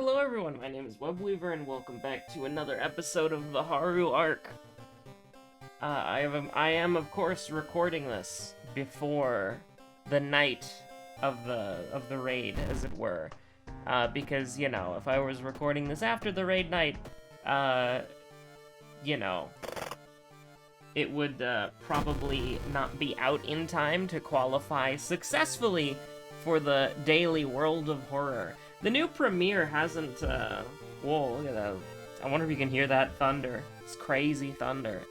Hello everyone, my name is Webweaver and welcome back to another episode of the Haru arc. I am of course recording this before the night of the raid, as it were. Because, you know, if I was recording this after the raid night, you know, it would probably not be out in time to qualify successfully for the daily World of Horror. The new premiere hasn't, whoa, look at that. I wonder if you can hear that thunder. It's crazy thunder.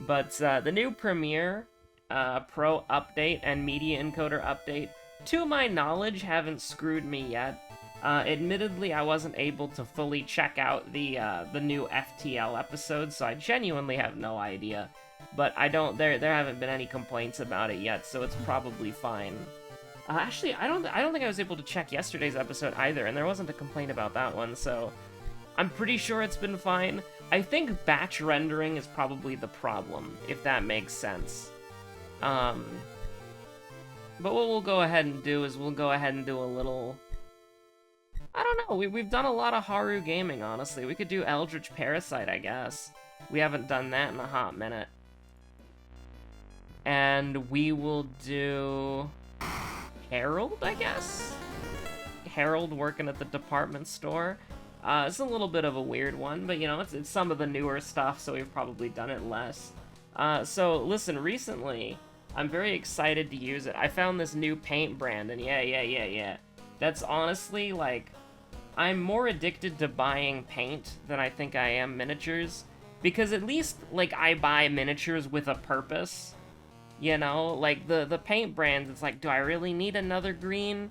But the new premiere, Pro update and Media Encoder update, to my knowledge, haven't screwed me yet. Admittedly, I wasn't able to fully check out the new FTL episode, so I genuinely have no idea. But there haven't been any complaints about it yet, so it's probably fine. Actually, I don't think I was able to check yesterday's episode either, and there wasn't a complaint about that one, so I'm pretty sure it's been fine. I think batch rendering is probably the problem, if that makes sense. But what we'll go ahead and do is we'll go ahead and do a little... I don't know, we've done a lot of Haru gaming, honestly. We could do Eldritch Parasite, I guess. We haven't done that in a hot minute. And we will do... Harold, I guess? Harold working at the department store. It's a little bit of a weird one, but you know, it's some of the newer stuff, so we've probably done it less. So listen, recently, I'm very excited to use it. I found this new paint brand, and yeah. That's honestly, like, I'm more addicted to buying paint than I think I am miniatures, because at least, like, I buy miniatures with a purpose. You know, like, the paint brands, it's like, do I really need another green?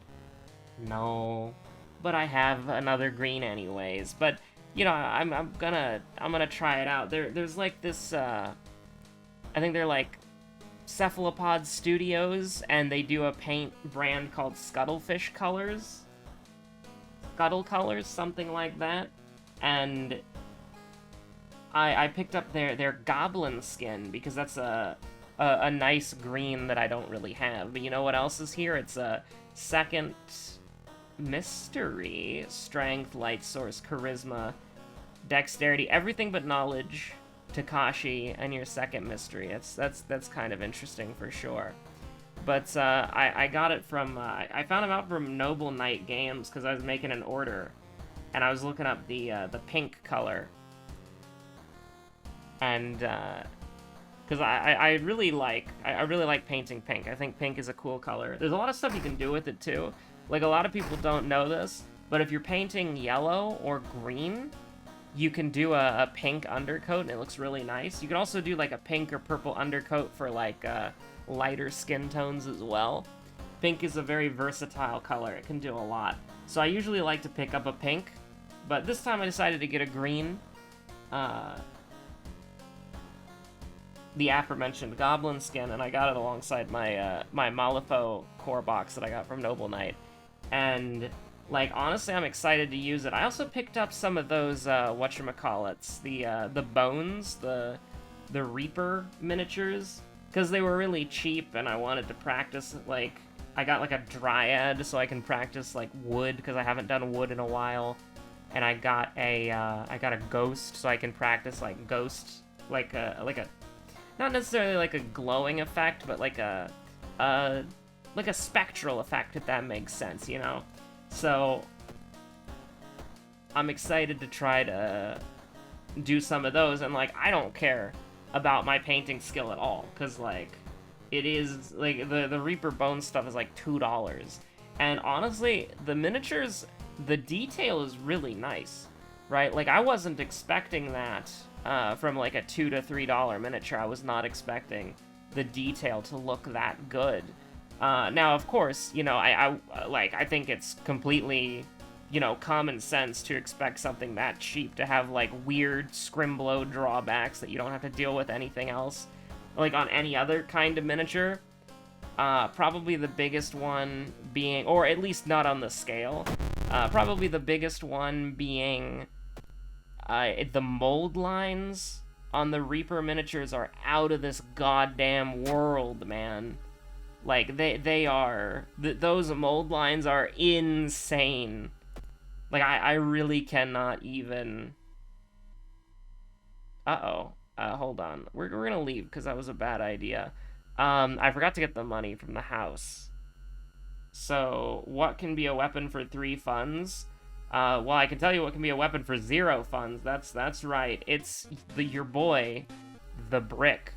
No. But I have another green anyways. But, you know, I'm gonna try it out. There's like this, I think they're like Cephalopod Studios, and they do a paint brand called Scuttlefish Colors. Scuttle Colors, something like that. And I picked up their goblin skin, because that's a nice green that I don't really have. But you know what else is here? It's a second mystery. Strength, light source, charisma, dexterity, everything but knowledge, Takashi, and your second mystery. That's kind of interesting for sure. But I got it from, I found them out from Noble Knight Games, because I was making an order, and I was looking up the pink color. And, because I really like painting pink. I think pink is a cool color. There's a lot of stuff you can do with it too. Like, a lot of people don't know this, but if you're painting yellow or green, you can do a pink undercoat and it looks really nice. You can also do like a pink or purple undercoat for like lighter skin tones as well. Pink is a very versatile color. It can do a lot. So I usually like to pick up a pink, but this time I decided to get a green. The aforementioned goblin skin, and I got it alongside my my Malifaux core box that I got from Noble Knight. And, like, honestly, I'm excited to use it. I also picked up some of those, whatchamacallits, the bones, the Reaper miniatures, because they were really cheap, and I wanted to practice, like, I got, like, a Dryad, so I can practice, like, wood, because I haven't done wood in a while, and I got a Ghost, so I can practice, like, Ghost, like a not necessarily like a glowing effect, but like a spectral effect, if that makes sense, you know? So, I'm excited to try to do some of those, and, like, I don't care about my painting skill at all, because, like, it is, like, the Reaper Bone stuff is, like, $2. And honestly, the miniatures, the detail is really nice, right? Like, I wasn't expecting that. From like a $2 to $3 miniature, I was not expecting the detail to look that good. Now, of course, you know, I think it's completely, you know, common sense to expect something that cheap to have like weird scrimblow drawbacks that you don't have to deal with anything else, like on any other kind of miniature. Probably the biggest one being, or at least not on the scale, probably the biggest one being. The mold lines on the Reaper miniatures are out of this goddamn world, man. Like, they are... those mold lines are insane. Like, I really cannot even... Uh-oh. Hold on. We're gonna leave, because that was a bad idea. I forgot to get the money from the house. So, what can be a weapon for 3 funds? Well, I can tell you what can be a weapon for 0 funds. That's right. It's your boy, the brick.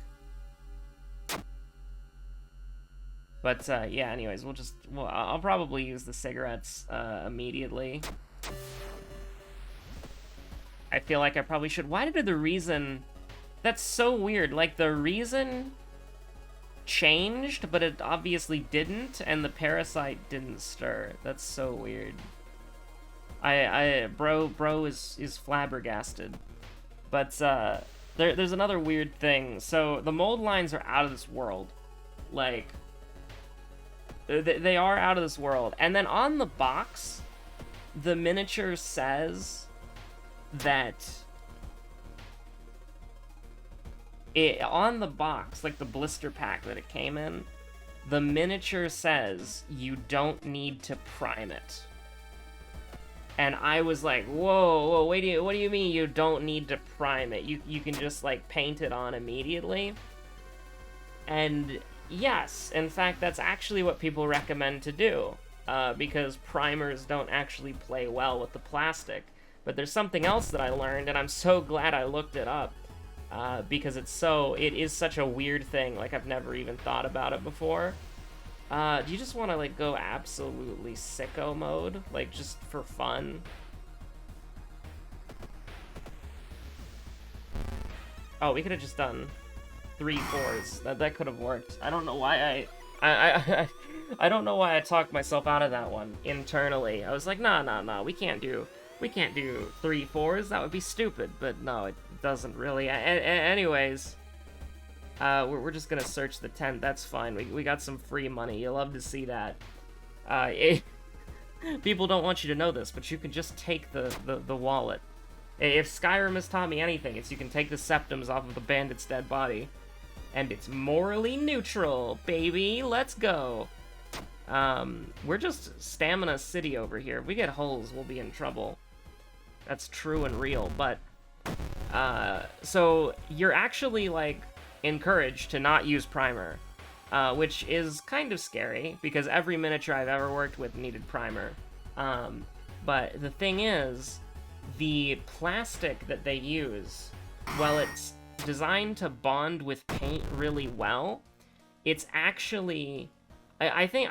But, yeah, anyways, I'll probably use the cigarettes, immediately. I feel like I probably should. Why did the reason... That's so weird. Like, the reason changed, but it obviously didn't, and the parasite didn't stir. That's so weird. Bro is flabbergasted. But, there's another weird thing. So, the mold lines are out of this world. Like, they are out of this world. And then on the box, the miniature says that... on the box, like the blister pack that it came in, the miniature says you don't need to prime it. And I was like, whoa, what do you mean you don't need to prime it? You can just, like, paint it on immediately? And yes, in fact, that's actually what people recommend to do, because primers don't actually play well with the plastic. But there's something else that I learned, and I'm so glad I looked it up, because it is such a weird thing. Like, I've never even thought about it before. Do you just want to, like, go absolutely sicko mode? Like, just for fun? Oh, we could have just done 3 4s. That could have worked. I don't know why I don't know why I talked myself out of that one internally. I was like, nah, we can't do 3 4s. That would be stupid. But no, it doesn't really. Anyways, we're just gonna search the tent. That's fine. We got some free money. You love to see that. People don't want you to know this, but you can just take the wallet. If Skyrim has taught me anything, it's you can take the septums off of the bandit's dead body. And it's morally neutral, baby. Let's go. We're just Stamina City over here. If we get holes, we'll be in trouble. That's true and real, but... so, you're actually, like, encouraged to not use primer. Which is kind of scary, because every miniature I've ever worked with needed primer. But the thing is, the plastic that they use, while it's designed to bond with paint really well, it's actually... I think...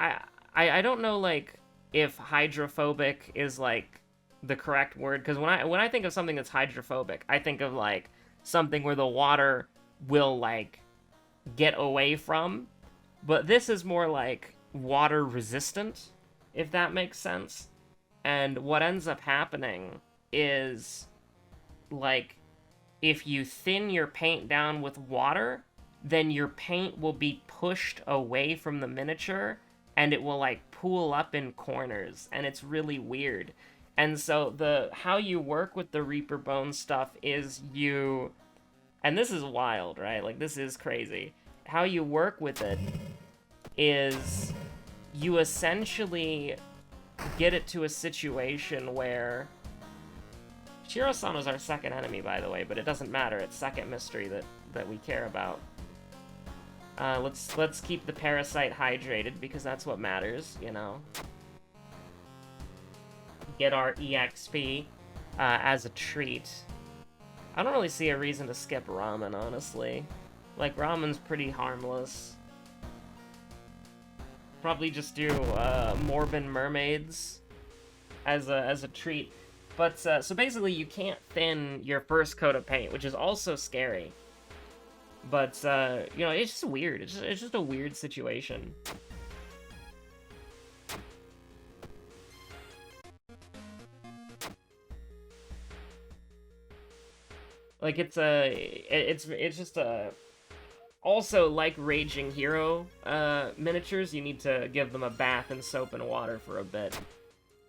I don't know, like, if hydrophobic is, like, the correct word, because when I think of something that's hydrophobic, I think of, like, something where the water will, like, get away from, but this is more like water resistant, if that makes sense. And what ends up happening is, like, if you thin your paint down with water, then your paint will be pushed away from the miniature, and it will, like, pool up in corners, and it's really weird. And so how you work with the Reaper Bone stuff is and this is wild, right? Like, this is crazy. How you work with it is you essentially get it to a situation where... Shiro-san was our second enemy, by the way, but it doesn't matter. It's second mystery that we care about. Let's keep the parasite hydrated, because that's what matters, you know? Get our EXP as a treat. I don't really see a reason to skip ramen, honestly. Like, ramen's pretty harmless. Probably just do Morbin Mermaids as a treat. But, so basically you can't thin your first coat of paint, which is also scary. But, you know, it's just weird. It's just a weird situation. Like, it's just a... Also, like Raging Hero miniatures, you need to give them a bath in soap and water for a bit.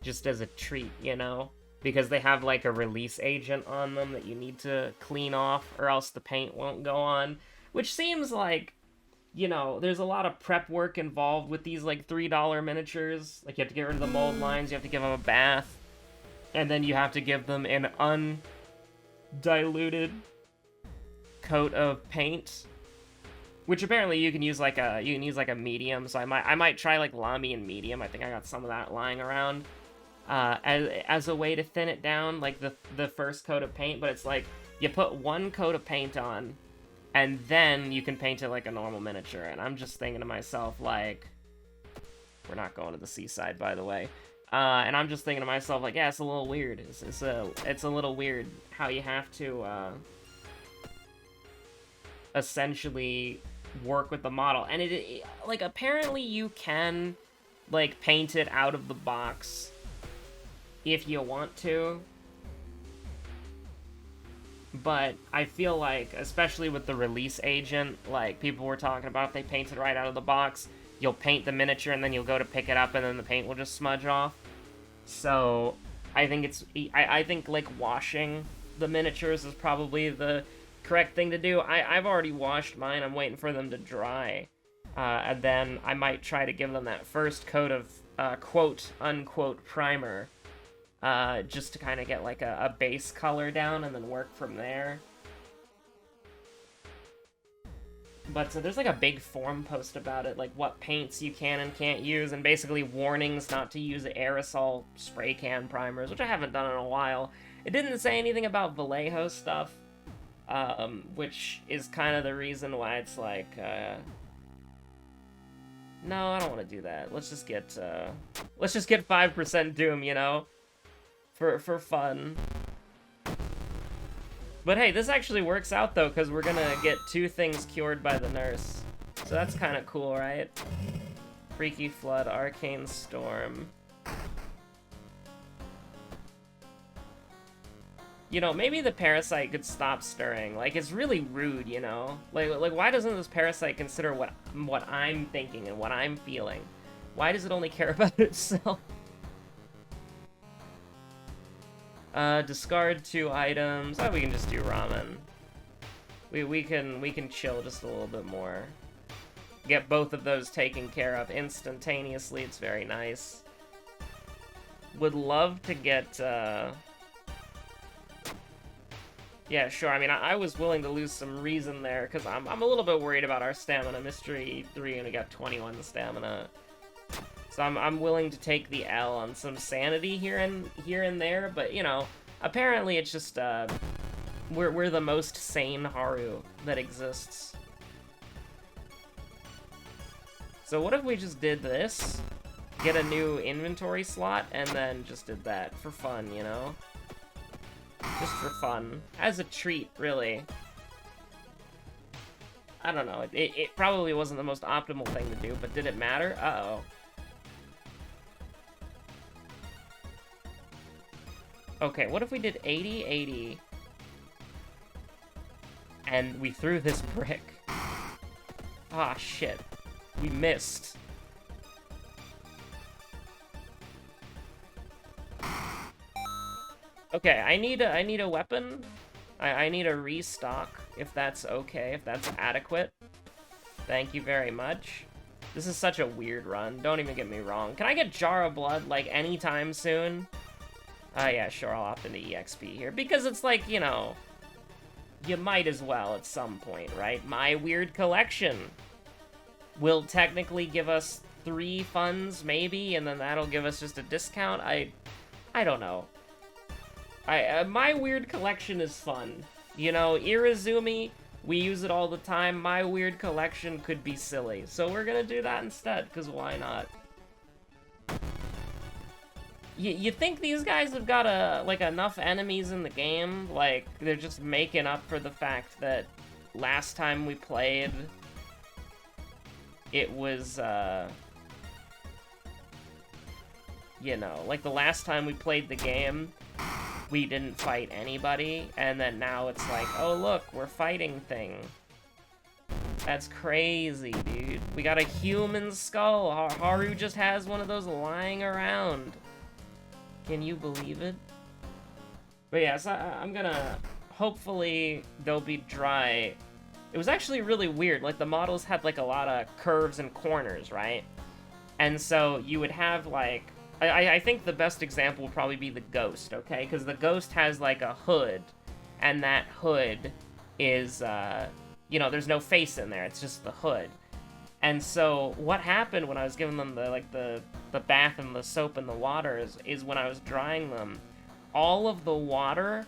Just as a treat, you know? Because they have, like, a release agent on them that you need to clean off, or else the paint won't go on. Which seems like, you know, there's a lot of prep work involved with these, like, $3 miniatures. Like, you have to get rid of the mold lines, you have to give them a bath. And then you have to give them an undiluted coat of paint, which apparently you can use like a medium. So I might try like Lamy and medium. I think I got some of that lying around as a way to thin it down, like the first coat of paint. But it's like you put one coat of paint on, and then you can paint it like a normal miniature. And I'm just thinking to myself, like, we're not going to the seaside, by the way. And I'm just thinking to myself, like, yeah, it's a little weird. It's a little weird how you have to essentially work with the model. And it like, apparently you can like paint it out of the box if you want to. But I feel like, especially with the release agent, like people were talking about, if they paint it right out of the box, you'll paint the miniature and then you'll go to pick it up and then the paint will just smudge off. So I think I think like washing the miniatures is probably the correct thing to do. I've already washed mine. I'm waiting for them to dry. And then I might try to give them that first coat of quote-unquote primer, just to kind of get like a base color down and then work from there. But so there's like a big forum post about it, like what paints you can and can't use, and basically warnings not to use aerosol spray can primers, which I haven't done in a while. It didn't say anything about Vallejo stuff, which is kind of the reason why it's like, no, I don't want to do that. Let's just get 5% Doom, you know, for fun. But hey, this actually works out, though, because we're gonna get 2 things cured by the nurse. So that's kind of cool, right? Freaky Flood, Arcane Storm. You know, maybe the parasite could stop stirring. Like, it's really rude, you know? Like why doesn't this parasite consider what I'm thinking and what I'm feeling? Why does it only care about itself? Discard 2 items. Oh, we can just do ramen. We can chill just a little bit more. Get both of those taken care of instantaneously. It's very nice. Would love to get, yeah, sure. I mean, I was willing to lose some reason there, because I'm a little bit worried about our stamina. Mystery 3, and we got 21 stamina. So I'm willing to take the L on some sanity here and there, but you know, apparently it's just we're the most sane Haru that exists. So what if we just did this, get a new inventory slot, and then just did that for fun, you know? Just for fun, as a treat, really. I don't know. It probably wasn't the most optimal thing to do, but did it matter? Uh-oh. Okay, what if we did 80, 80, and we threw this brick? Ah, shit. We missed. Okay, I need a weapon. I need a restock, if that's okay, if that's adequate. Thank you very much. This is such a weird run, don't even get me wrong. Can I get Jar of Blood, like, anytime soon? Yeah, sure, I'll opt into EXP here, because it's like, you know, you might as well at some point, right? My Weird Collection will technically give us 3 funds, maybe, and then that'll give us just a discount. I don't know. My Weird Collection is fun. You know, Irizumi, we use it all the time. My Weird Collection could be silly, so we're gonna do that instead, because why not? You think these guys have got like enough enemies in the game? Like, they're just making up for the fact that last time we played, it was, you know, like the last time we played the game, we didn't fight anybody, and then now it's like, oh look, we're fighting things. That's crazy, dude. We got a human skull. Haru just has one of those lying around. Can you believe it? But yeah, so I'm gonna... Hopefully, they'll be dry. It was actually really weird. Like, the models had, like, a lot of curves and corners, right? And so you would have, like, I think the best example would probably be the Ghost, okay? Because the Ghost has, like, a hood, and that hood is, you know, there's no face in there, it's just the hood. And so, what happened when I was giving them the bath and the soap and the water is when I was drying them, all of the water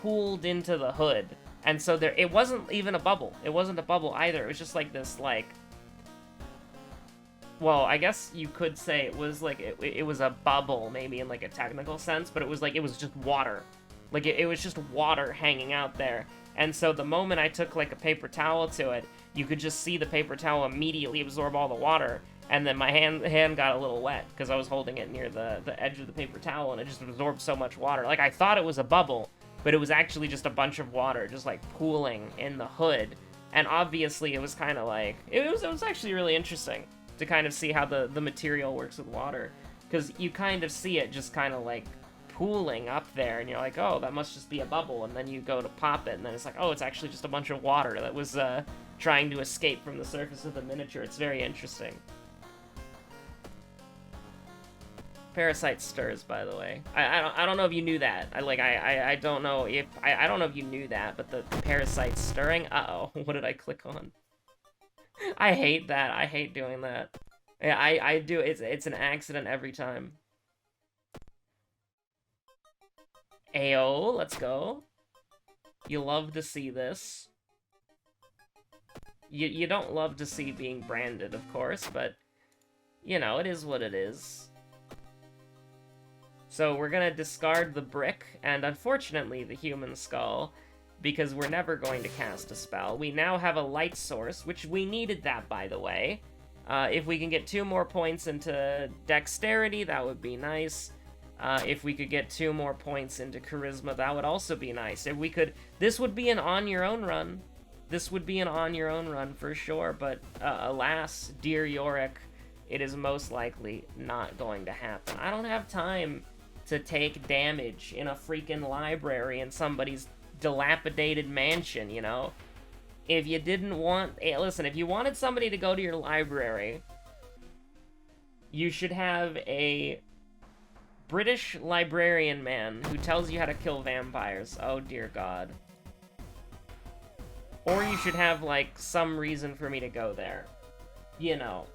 pooled into the hood. And so it wasn't even a bubble. It wasn't a bubble either. It was just like this, like... Well, I guess you could say it was like, it was a bubble, maybe in like a technical sense, but it was like, it was just water. Like, it was just water hanging out there. And so the moment I took like a paper towel to it, you could just see the paper towel immediately absorb all the water. And then my hand got a little wet because I was holding it near the edge of the paper towel, and it just absorbed so much water. Like, I thought it was a bubble, but it was actually just a bunch of water just like pooling in the hood. And obviously it was kind of like, it was actually really interesting to kind of see how the material works with water, because you kind of see it just kind of like pooling up there, and you're like, oh, that must just be a bubble, and then you go to pop it, and then it's like, oh, it's actually just a bunch of water that was trying to escape from the surface of the miniature. It's very interesting. Parasite stirs, by the way. I don't know if you knew that. I don't know if I don't know if you knew that, but the parasite stirring. Uh-oh, what did I click on? I hate that. I hate doing that. Yeah, I do. It's an accident every time. Ayo, let's go. You love to see this. You don't love to see being branded, of course, but you know, it is what it is. So we're gonna discard the brick, and unfortunately the human skull, because we're never going to cast a spell. We now have a light source, which we needed that, by the way. If we can get 2 more points into dexterity, that would be nice. If we could get 2 more points into charisma, that would also be nice. If we could... This would be an on-your-own run. This would be an on-your-own run for sure, but alas, dear Yorick, it is most likely not going to happen. I don't have time to take damage in a freaking library in somebody's dilapidated mansion, you know? If you didn't want... Hey, listen, if you wanted somebody to go to your library, you should have a British librarian man who tells you how to kill vampires. Oh, dear God. Or you should have, like, some reason for me to go there. You know.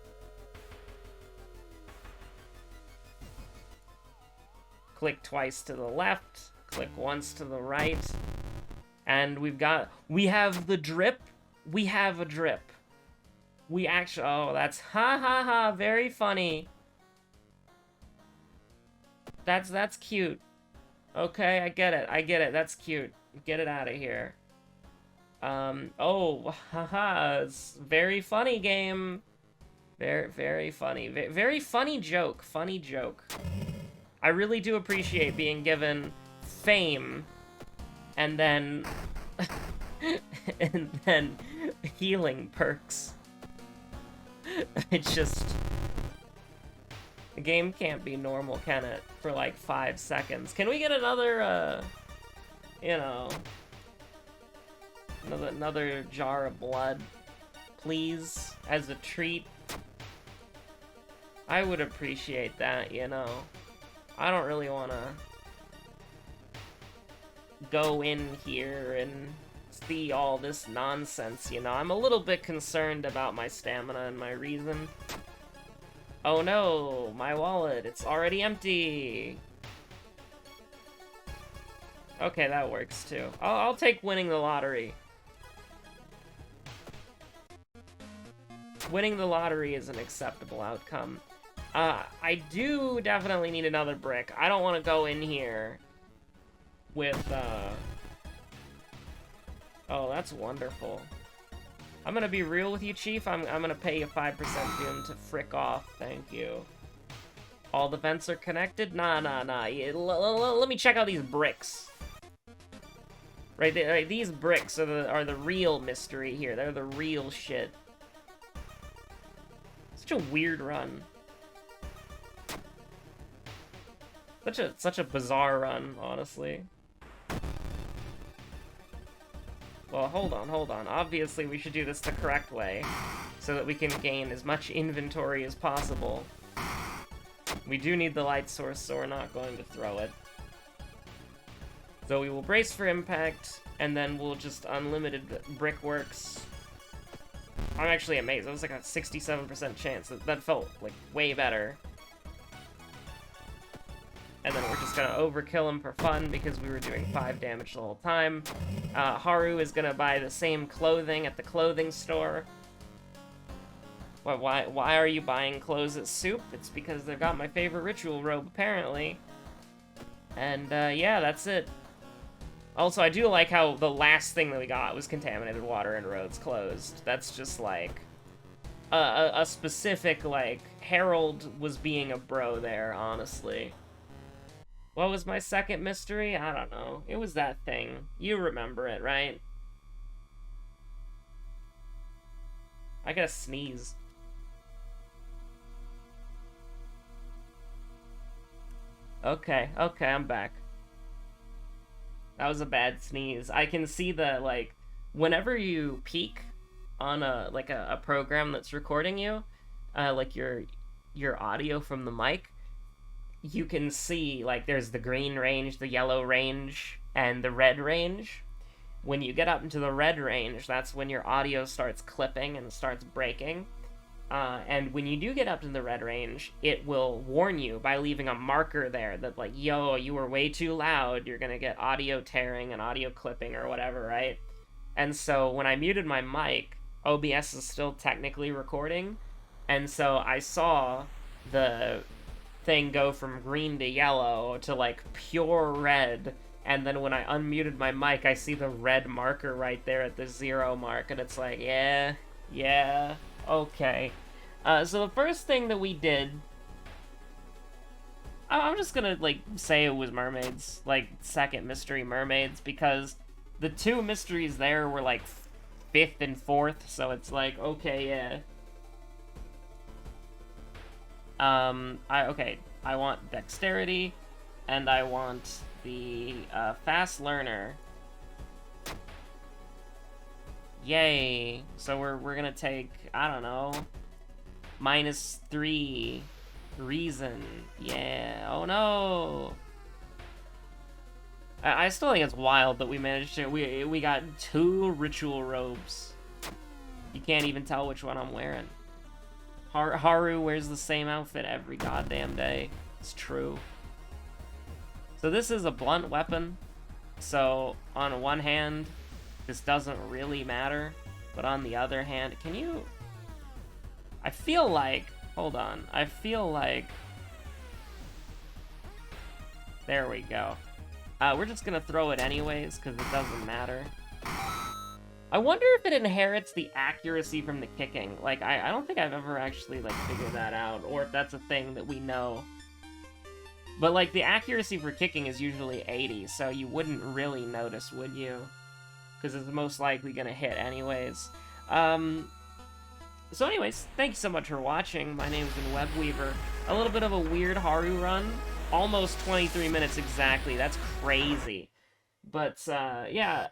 Click twice to the left, click once to the right, and we have the drip. We have a drip. We actually, oh, that's ha ha ha, very funny. That's cute. Okay, I get it, that's cute. Get it out of here. Oh, haha, it's very funny game. Very funny. Very funny joke, funny joke. I really do appreciate being given fame, and then... and then healing perks. It's just... The game can't be normal, can it? For like 5 seconds. Can we get another, you know... Another jar of blood, please, as a treat? I would appreciate that, you know. I don't really want to go in here and see all this nonsense, you know. I'm a little bit concerned about my stamina and my reason. Oh no, my wallet, it's already empty. Okay, that works too. I'll take winning the lottery. Winning the lottery is an acceptable outcome. I do definitely need another brick. I don't want to go in here with, Oh, that's wonderful. I'm gonna be real with you, Chief. I'm gonna pay you 5% doom to frick off. Thank you. All the vents are connected? Nah. Let me check out these bricks. Right, these bricks are the real mystery here. They're the real shit. Such a weird run. Such a bizarre run, honestly. Well, hold on. Obviously, we should do this the correct way, so that we can gain as much inventory as possible. We do need the light source, so we're not going to throw it. So we will brace for impact, and then we'll just unlimited brickworks. I'm actually amazed. It was like a 67% chance. That felt, like, way better. And then we're just gonna overkill him for fun because we were doing 5 damage the whole time. Haru is gonna buy the same clothing at the clothing store. Why are you buying clothes at Soup? It's because they've got my favorite ritual robe, apparently. And, yeah, that's it. Also, I do like how the last thing that we got was contaminated water and roads closed. That's just, like, a specific, like, Harold was being a bro there, honestly. What was my second mystery? I don't know. It was that thing. You remember it, right? I gotta sneeze. Okay, I'm back. That was a bad sneeze. I can see the, like, whenever you peek on a program that's recording you, like your audio from the mic, you can see, like, there's the green range, the yellow range, and the red range. When you get up into the red range, that's when your audio starts clipping and starts breaking. And when you do get up to the red range, it will warn you by leaving a marker there that, like, yo, you were way too loud, you're gonna get audio tearing and audio clipping or whatever, right? And so when I muted my mic, OBS is still technically recording, and so I saw the thing go from green to yellow to, like, pure red, and then when I unmuted my mic, I see the red marker right there at the 0 mark, and it's like, yeah, okay. So the first thing that we did, I'm just gonna, like, say it was mermaids, like, second mystery mermaids, because the 2 mysteries there were, like, 5th and 4th, so it's like, okay, yeah. I want dexterity, and I want the, fast learner. Yay! So we're gonna take, I don't know, -3 reason. Yeah, oh no! I still think it's wild that we managed to, we got 2 ritual robes. You can't even tell which one I'm wearing. Haru wears the same outfit every goddamn day. It's true. So this is a blunt weapon. So on one hand, this doesn't really matter. But on the other hand, can you... I feel like... Hold on. I feel like... There we go. We're just gonna throw it anyways, because it doesn't matter. I wonder if it inherits the accuracy from the kicking. Like, I don't think I've ever actually, like, figured that out, or if that's a thing that we know. But, like, the accuracy for kicking is usually 80, so you wouldn't really notice, would you? Because it's most likely gonna hit anyways. So anyways, thank you so much for watching. My name's been Webweaver. A little bit of a weird Haru run. Almost 23 minutes exactly. That's crazy. But, yeah...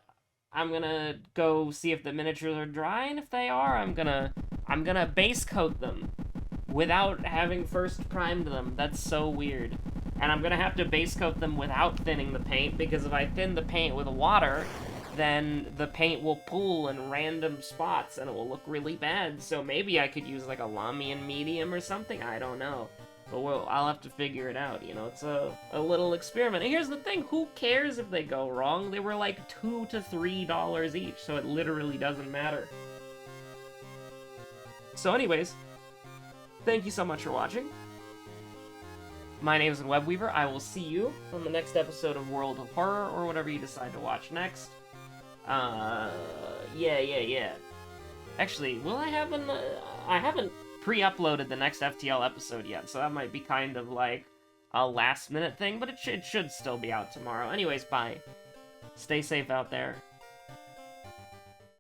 I'm gonna go see if the miniatures are dry, and if they are, I'm gonna base coat them without having first primed them. That's so weird. And I'm gonna have to base coat them without thinning the paint, because if I thin the paint with water, then the paint will pool in random spots, and it will look really bad. So maybe I could use, like, a Lamian medium or something, I don't know. But I'll have to figure it out, you know, it's a little experiment. And here's the thing, who cares if they go wrong? They were like $2 to $3 each, so it literally doesn't matter. So anyways, thank you so much for watching. My name is Webweaver. I will see you on the next episode of World of Horror, or whatever you decide to watch next. Yeah. Actually, will I have an, I haven't pre-uploaded the next FTL episode yet, so that might be kind of like a last-minute thing, but it should still be out tomorrow. Anyways, bye. Stay safe out there.